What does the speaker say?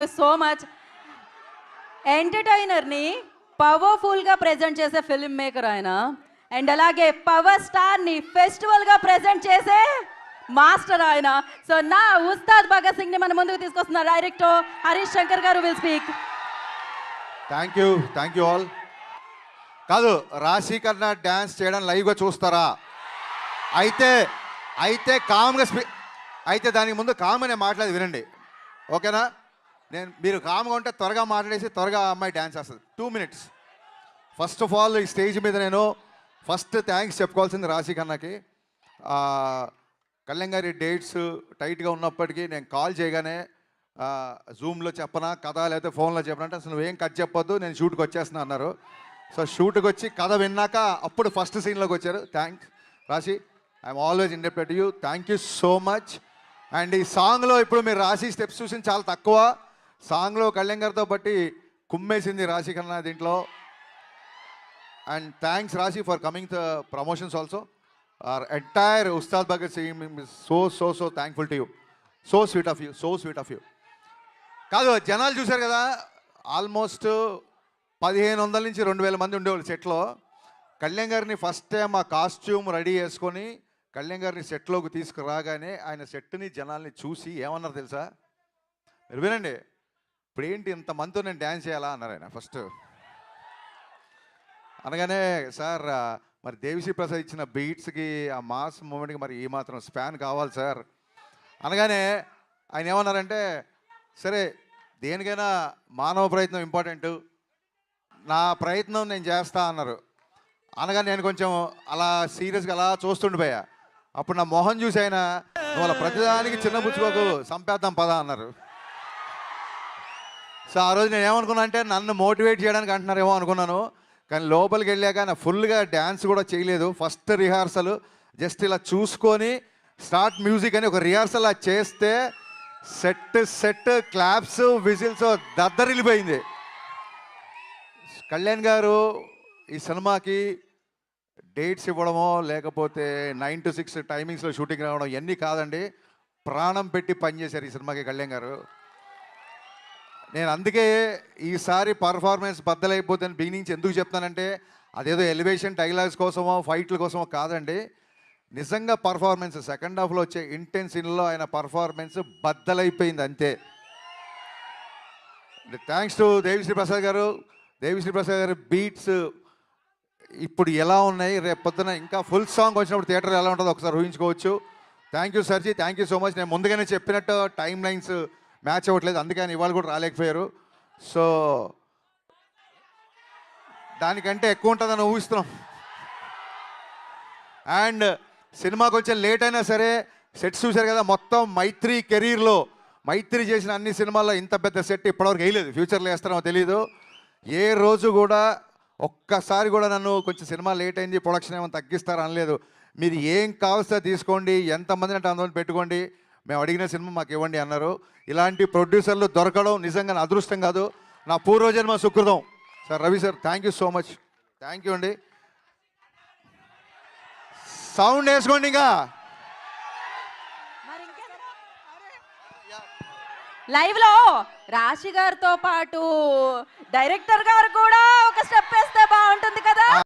So much. ఎంటర్టైనర్ని పవర్ఫుల్గా present చేసే film maker ఆయన, అండ్ అలాగే పవర్ స్టార్ని ఫెస్టివల్గా ప్రజెంట్ చేసే మాస్టర్ ఆయన. సో నా ఉస్తాద్ భగత్ సింగ్ని మన ముందుకు తీసుకొస్తున్నారు డైరెక్టర్ హరీష్ శంకర్ గారు will speak. Thank you all. కాదు, రాశి కన్నా డ్యాన్స్ చేయడం లైవ్గా చూస్తారా? అయితే కామ్గా అయితే దానికి ముందు కామ్ అనే మాట్లాడి వినండి, ఓకేనా? మీరు కామ్గా ఉంటే త్వరగా మాట్లాడేసి త్వరగా అమ్మాయి డ్యాన్స్ చేస్తుంది. 2 minutes. ఫస్ట్ ఆఫ్ ఆల్ ఈ స్టేజ్ మీద నేను ఫస్ట్ థ్యాంక్స్ చెప్పుకోవాల్సింది రాశి కన్నాకి. కళ్యాణ్ గారి డేట్స్ టైట్గా ఉన్నప్పటికీ నేను కాల్ చేయగానే జూమ్లో చెప్పనా కథ లేకపోతే ఫోన్లో చెప్పనంటే అసలు నువ్వేం కట్ చెప్పొద్దు, నేను షూట్కి వచ్చేస్తున్నా అన్నారు. సో షూట్కి వచ్చి కథ విన్నాక అప్పుడు ఫస్ట్ సీన్లోకి వచ్చారు. థ్యాంక్స్ రాశి, I'm always indebted to you. Thank you so much. And ఈ సాంగ్లో ఇప్పుడు మీరు రాశి స్టెప్స్ చూసింది చాలా తక్కువ. సాంగ్లో కళ్యాణ్ గారితో బట్టి కుమ్మేసింది రాశి కన్నా దీంట్లో. అండ్ థ్యాంక్స్ రాశి for coming the promotions also. our entire Ustad Bhagat Singh is so thankful to you. So sweet of you. కాదు, జనాలు చూశారు కదా, ఆల్మోస్ట్ 1500 నుంచి 2000 మంది ఉండేవాళ్ళు సెట్లో. కళ్యాణ్ గారిని ఫస్ట్ టైం ఆ కాస్ట్యూమ్ రెడీ చేసుకొని కళ్యాణ్ గారిని సెట్లోకి తీసుకురాగానే ఆయన సెట్ని జనాల్ని చూసి ఏమన్నారు తెలుసా? మీరు వినండి. ఇప్పుడు ఏంటి ఇంతమందితో నేను డ్యాన్స్ చేయాలా అన్నారు ఆయన ఫస్ట్. అనగానే సార్ మరి దేవిశ్రీ ప్రసాద్ ఇచ్చిన బీట్స్కి ఆ మాస్ మూమెంట్కి మరి ఈ మాత్రం స్పాన్ కావాలి సార్ అనగానే ఆయన ఏమన్నారంటే, సరే దేనికైనా మానవ ప్రయత్నం ఇంపార్టెంట్, నా ప్రయత్నం నేను చేస్తా అన్నారు. అనగా నేను కొంచెం అలా సీరియస్గా అలా చూస్తుండిపోయా. అప్పుడు నా మొహం చూసి ఆయన, నువ్వు అలా ప్రతిదానికి చిన్న పుచ్చుకోకు, సంపేద్దాం పదా అన్నారు. సో ఆ రోజు నేను ఏమనుకున్నా అంటే నన్ను మోటివేట్ చేయడానికి అంటున్నారేమో అనుకున్నాను. కానీ లోపలికి వెళ్ళాక నా ఫుల్గా డ్యాన్స్ కూడా చేయలేదు. ఫస్ట్ రిహార్సల్ జస్ట్ ఇలా చూసుకొని స్టార్ట్ మ్యూజిక్ అని ఒక రిహార్సల్ అలా చేస్తే సెట్ క్లాప్స్ విజిల్స్ దద్దరిల్లిపోయింది. కళ్యాణ్ గారు ఈ సినిమాకి డేట్స్ ఇవ్వడమో లేకపోతే 9 to 6 టైమింగ్స్లో షూటింగ్ రావడం ఇవన్నీ కాదండి, ప్రాణం పెట్టి పనిచేశారు ఈ సినిమాకి కళ్యాణ్ గారు. నేను అందుకే ఈసారి పర్ఫార్మెన్స్ బద్దలైపోతుంది బిగినింగ్స్ ఎందుకు చెప్తానంటే, అదేదో ఎలివేషన్ డైలాగ్స్ కోసమో ఫైట్ల కోసమో కాదండి, నిజంగా పర్ఫార్మెన్స్ సెకండ్ హాఫ్లో వచ్చే ఇంటెన్స్ సీన్లో ఆయన పర్ఫార్మెన్స్ బద్దలైపోయింది అంతే. థ్యాంక్స్ టు దేవిశ్రీ ప్రసాద్ గారు. దేవిశ్రీ ప్రసాద్ గారి బీట్స్ ఇప్పుడు ఎలా ఉన్నాయి, రేపు పొద్దున ఇంకా ఫుల్ సాంగ్ వచ్చినప్పుడు థియేటర్ ఎలా ఉంటుందో ఒకసారి ఊహించుకోవచ్చు. థ్యాంక్ యూ సర్జీ, థ్యాంక్ యూ సో మచ్. నేను ముందుగానే చెప్పినట్టు టైం లైన్స్ మ్యాచ్ అవ్వట్లేదు, అందుకే ఆయన ఇవాళ కూడా రాలేకపోయారు. సో దానికంటే ఎక్కువ ఉంటుందని ఊహిస్తున్నాం. అండ్ సినిమా కొంచెం లేట్ అయినా సరే సెట్స్ చూశారు కదా, మొత్తం మైత్రి కెరీర్లో మైత్రి చేసిన అన్ని సినిమాల్లో ఇంత పెద్ద సెట్ ఇప్పటివరకు వేయలేదు. ఫ్యూచర్లో వేస్తారో తెలియదు. ఏ రోజు కూడా ఒక్కసారి కూడా నన్ను కొంచెం సినిమా లేట్ అయింది ప్రొడక్షన్ ఏమైనా తగ్గిస్తారా అనలేదు. మీరు ఏం కావాల్సో తీసుకోండి, ఎంతమందిని అంటే అంతమంది పెట్టుకోండి, మేము అడిగిన సినిమా మాకు ఇవ్వండి అన్నారు. ఇలాంటి ప్రొడ్యూసర్లు దొరకడం నిజంగా నా అదృష్టం కాదు, నా పూర్వజన్మ సుకృతం. Sir Ravi sir, thank you so much. Thank you అండి. సౌండ్ వేసుకోండి. ఇంకా లైవ్ లో రాశి గారితో పాటు డైరెక్టర్ గారు కూడా ఒక స్టెప్ వేస్తే బాగుంటుంది కదా.